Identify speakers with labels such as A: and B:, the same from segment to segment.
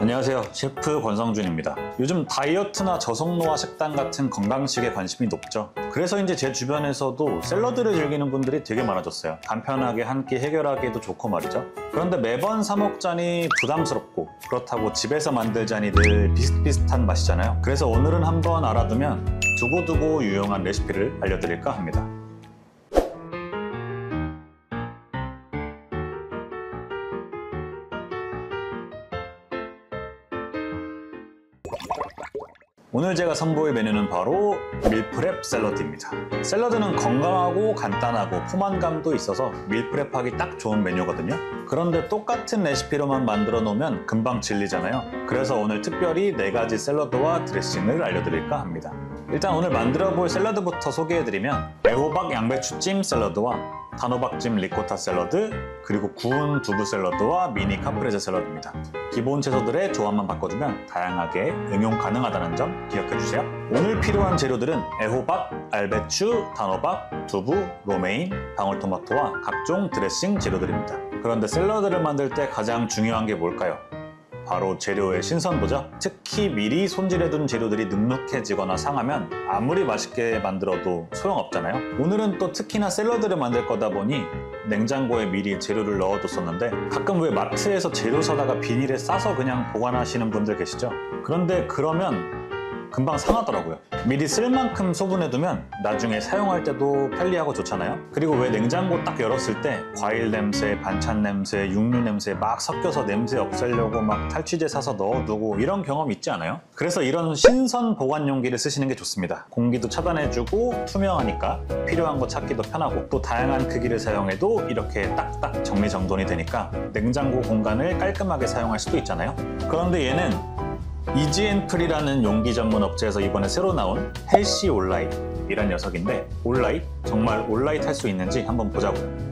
A: 안녕하세요, 셰프 권성준입니다. 요즘 다이어트나 저속노화 식단 같은 건강식에 관심이 높죠. 그래서 이제 제 주변에서도 샐러드를 즐기는 분들이 되게 많아졌어요. 간편하게 한 끼 해결하기도 좋고 말이죠. 그런데 매번 사 먹자니 부담스럽고, 그렇다고 집에서 만들자니 늘 비슷비슷한 맛이잖아요. 그래서 오늘은 한번 알아두면 두고두고 유용한 레시피를 알려드릴까 합니다. 오늘 제가 선보일 메뉴는 바로 밀프렙 샐러드입니다. 샐러드는 건강하고 간단하고 포만감도 있어서 밀프렙하기 딱 좋은 메뉴거든요. 그런데 똑같은 레시피로만 만들어 놓으면 금방 질리잖아요. 그래서 오늘 특별히 4가지 샐러드와 드레싱을 알려드릴까 합니다. 일단 오늘 만들어 볼 샐러드부터 소개해드리면 애호박 양배추찜 샐러드와 단호박찜 리코타 샐러드, 그리고 구운 두부 샐러드와 미니 카프레제 샐러드입니다. 기본 채소들의 조합만 바꿔주면 다양하게 응용 가능하다는 점 기억해주세요. 오늘 필요한 재료들은 애호박, 알배추, 단호박, 두부, 로메인, 방울토마토와 각종 드레싱 재료들입니다. 그런데 샐러드를 만들 때 가장 중요한 게 뭘까요? 바로 재료의 신선도죠. 특히 미리 손질해둔 재료들이 눅눅해지거나 상하면 아무리 맛있게 만들어도 소용없잖아요. 오늘은 또 특히나 샐러드를 만들 거다 보니 냉장고에 미리 재료를 넣어뒀었는데, 가끔 왜 마트에서 재료 사다가 비닐에 싸서 그냥 보관하시는 분들 계시죠? 그런데 그러면 금방 상하더라고요. 미리 쓸 만큼 소분해두면 나중에 사용할 때도 편리하고 좋잖아요. 그리고 왜 냉장고 딱 열었을 때 과일 냄새, 반찬 냄새, 육류 냄새 막 섞여서 냄새 없애려고 막 탈취제 사서 넣어두고 이런 경험 있지 않아요? 그래서 이런 신선 보관 용기를 쓰시는 게 좋습니다. 공기도 차단해주고 투명하니까 필요한 거 찾기도 편하고, 또 다양한 크기를 사용해도 이렇게 딱딱 정리정돈이 되니까 냉장고 공간을 깔끔하게 사용할 수도 있잖아요. 그런데 얘는 이지앤프리라는 용기 전문 업체에서 이번에 새로 나온 헬시 올라잇이란 녀석인데, 올라잇? 정말 올라잇 할 수 있는지 한번 보자고요.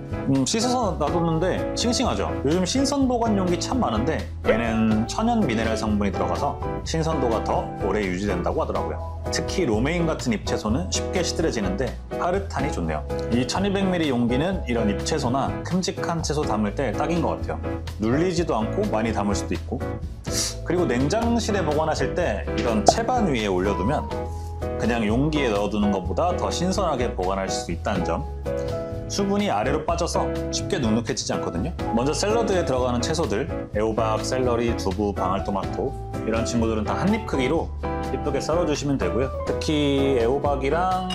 A: 씻어서 놔뒀는데 싱싱하죠? 요즘 신선 보관 용기 참 많은데 얘는 천연 미네랄 성분이 들어가서 신선도가 더 오래 유지된다고 하더라고요. 특히 로메인 같은 잎채소는 쉽게 시들해지는데 파릇하니 좋네요. 이 1200ml 용기는 이런 잎채소나 큼직한 채소 담을 때 딱인 것 같아요. 눌리지도 않고 많이 담을 수도 있고, 그리고 냉장실에 보관하실 때 이런 채반 위에 올려두면 그냥 용기에 넣어두는 것보다 더 신선하게 보관할 수 있다는 점. 수분이 아래로 빠져서 쉽게 눅눅해지지 않거든요. 먼저 샐러드에 들어가는 채소들, 애호박, 샐러리, 두부, 방울토마토 이런 친구들은 다 한 입 크기로 예쁘게 썰어주시면 되고요. 특히 애호박이랑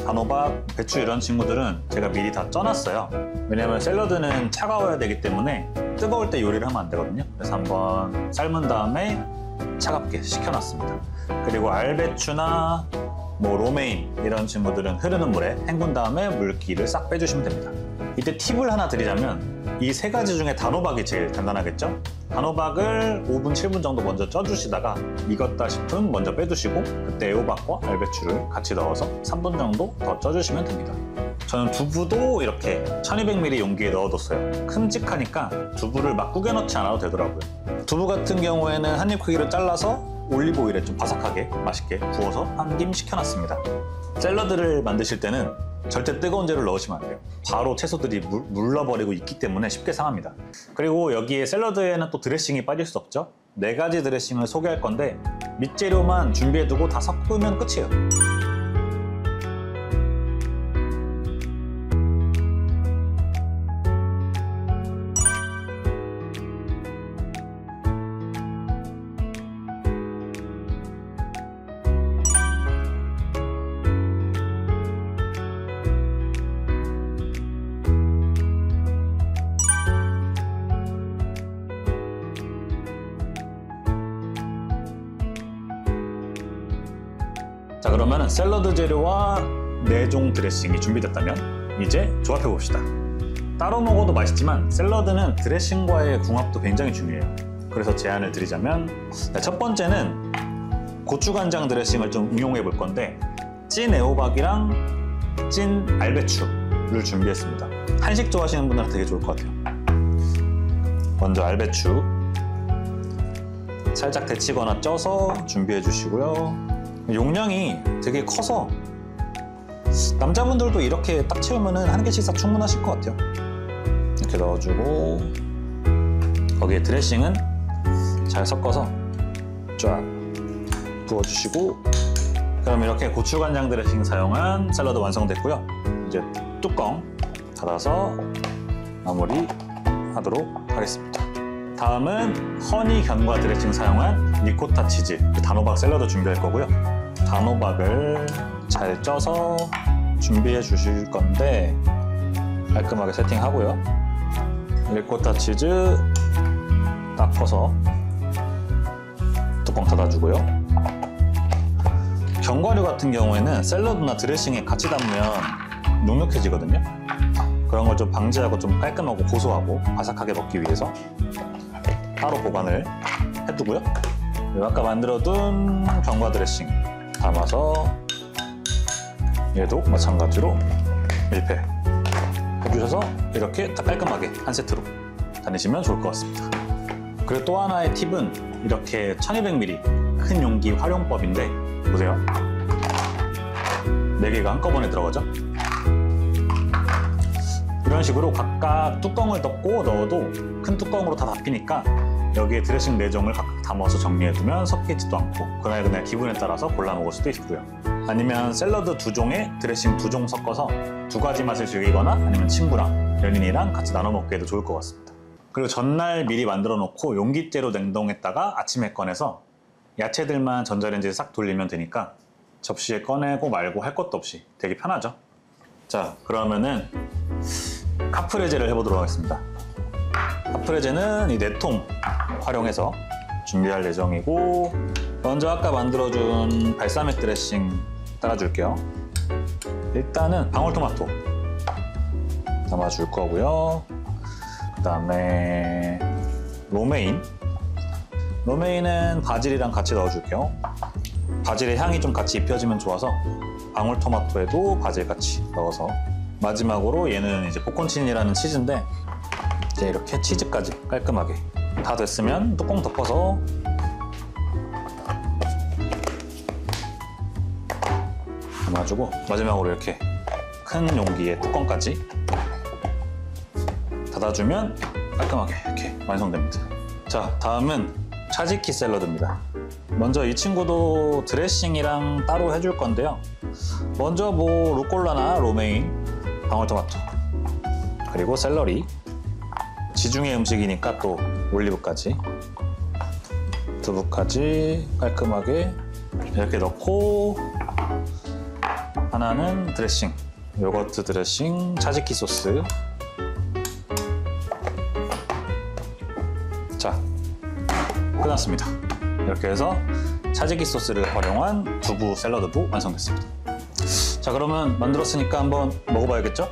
A: 단호박, 배추 이런 친구들은 제가 미리 다 쪄놨어요. 왜냐면 샐러드는 차가워야 되기 때문에 뜨거울 때 요리를 하면 안 되거든요. 그래서 한번 삶은 다음에 차갑게 식혀놨습니다. 그리고 알배추나 로메인 이런 친구들은 흐르는 물에 헹군 다음에 물기를 싹 빼주시면 됩니다. 이때 팁을 하나 드리자면 이 3가지 중에 단호박이 제일 간단하겠죠? 단호박을 5분, 7분 정도 먼저 쪄주시다가 익었다 싶으면 먼저 빼두시고, 그때 애호박과 알배추를 같이 넣어서 3분 정도 더 쪄주시면 됩니다. 저는 두부도 이렇게 1200ml 용기에 넣어뒀어요. 큼직하니까 두부를 막 구겨 넣지 않아도 되더라고요. 두부 같은 경우에는 한 입 크기로 잘라서 올리브오일에 좀 바삭하게 맛있게 구워서 한 김 식혀놨습니다. 샐러드를 만드실 때는 절대 뜨거운 재료를 넣으시면 안 돼요. 바로 채소들이 물러버리고 있기 때문에 쉽게 상합니다. 그리고 여기에 샐러드에는 또 드레싱이 빠질 수 없죠. 4가지 드레싱을 소개할 건데 밑재료만 준비해두고 다 섞으면 끝이에요. 자, 그러면 샐러드 재료와 4종 드레싱이 준비됐다면 이제 조합해 봅시다. 따로 먹어도 맛있지만 샐러드는 드레싱과의 궁합도 굉장히 중요해요. 그래서 제안을 드리자면, 첫 번째는 고추간장 드레싱을 좀 응용해 볼 건데, 찐 애호박이랑 찐 알배추를 준비했습니다. 한식 좋아하시는 분들은 되게 좋을 것 같아요. 먼저 알배추 살짝 데치거나 쪄서 준비해 주시고요. 용량이 되게 커서 남자분들도 이렇게 딱 채우면 한 개씩 싹 충분하실 것 같아요. 이렇게 넣어주고, 거기에 드레싱은 잘 섞어서 쫙 부어주시고, 그럼 이렇게 고추간장 드레싱 사용한 샐러드 완성됐고요. 이제 뚜껑 닫아서 마무리 하도록 하겠습니다. 다음은 허니 견과 드레싱 사용한 리코타 치즈 단호박 샐러드 준비할 거고요. 단호박을 잘 쪄서 준비해 주실 건데 깔끔하게 세팅하고요. 리코타 치즈 딱 퍼서 뚜껑 닫아주고요. 견과류 같은 경우에는 샐러드나 드레싱에 같이 담으면 눅눅해지거든요. 그런 걸 좀 방지하고 좀 깔끔하고 고소하고 바삭하게 먹기 위해서 따로 보관을 해두고요. 그리고 아까 만들어둔 견과 드레싱 담아서 얘도 마찬가지로 밀폐 해주셔서 이렇게 다 깔끔하게 한 세트로 다니시면 좋을 것 같습니다. 그리고 또 하나의 팁은 이렇게 1200ml 큰 용기 활용법인데 보세요. 4개가 한꺼번에 들어가죠. 이런 식으로 각각 뚜껑을 덮고 넣어도 큰 뚜껑으로 다 닫히니까 여기에 드레싱 4종을 각각 담아서 정리해두면 섞이지도 않고 그날 기분에 따라서 골라 먹을 수도 있고요. 아니면 샐러드 2종에 드레싱 2종 섞어서 2가지 맛을 즐기거나 아니면 친구랑 연인이랑 같이 나눠 먹기에도 좋을 것 같습니다. 그리고 전날 미리 만들어 놓고 용기째로 냉동했다가 아침에 꺼내서 야채들만 전자레인지에 싹 돌리면 되니까 접시에 꺼내고 말고 할 것도 없이 되게 편하죠. 자, 그러면은 카프레제를 해보도록 하겠습니다. 카프레제는 이 4통 활용해서 준비할 예정이고, 먼저 아까 만들어준 발사믹 드레싱 따라줄게요. 일단은 방울토마토 담아줄 거고요. 그 다음에 로메인은 바질이랑 같이 넣어줄게요. 바질의 향이 좀 같이 입혀지면 좋아서 방울토마토에도 바질 같이 넣어서, 마지막으로 얘는 이제 보콘치니라는 치즈인데 이제 이렇게 치즈까지 깔끔하게 다 됐으면 뚜껑 덮어서 담아주고, 마지막으로 이렇게 큰 용기에 뚜껑까지 닫아주면 깔끔하게 이렇게 완성됩니다. 자, 다음은 차지키 샐러드입니다. 먼저 이 친구도 드레싱이랑 따로 해줄 건데요. 먼저 루꼴라나 로메인, 방울토마토, 그리고 샐러리, 지중해 음식이니까 또 올리브까지, 두부까지 깔끔하게 이렇게 넣고, 하나는 드레싱, 요거트 드레싱, 차지키 소스. 자, 끝났습니다. 이렇게 해서 차지키 소스를 활용한 두부 샐러드도 완성됐습니다. 자, 그러면 만들었으니까 한번 먹어봐야겠죠?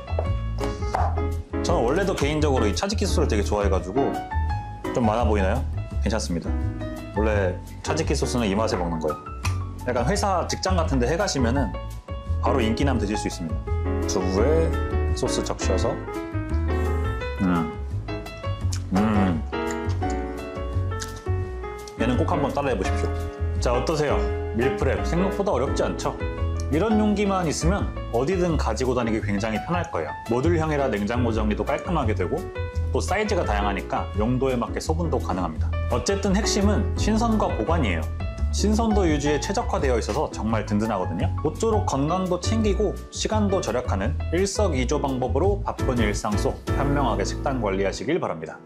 A: 저는 원래도 개인적으로 이 차지키 소스를 되게 좋아해가지고 좀 많아 보이나요? 괜찮습니다. 원래 차지키 소스는 이 맛에 먹는 거예요. 약간 회사 직장 같은 데 해가시면은 바로 인기남 드실 수 있습니다. 두부에 소스 적셔서 얘는 꼭 한번 따라해 보십시오. 자, 어떠세요? 밀프렙 생각보다 어렵지 않죠? 이런 용기만 있으면 어디든 가지고 다니기 굉장히 편할 거예요. 모듈형이라 냉장고 정리도 깔끔하게 되고, 또 사이즈가 다양하니까 용도에 맞게 소분도 가능합니다. 어쨌든 핵심은 신선과 보관이에요. 신선도 유지에 최적화되어 있어서 정말 든든하거든요. 모쪼록 건강도 챙기고 시간도 절약하는 일석이조 방법으로 바쁜 일상 속 현명하게 식단 관리하시길 바랍니다.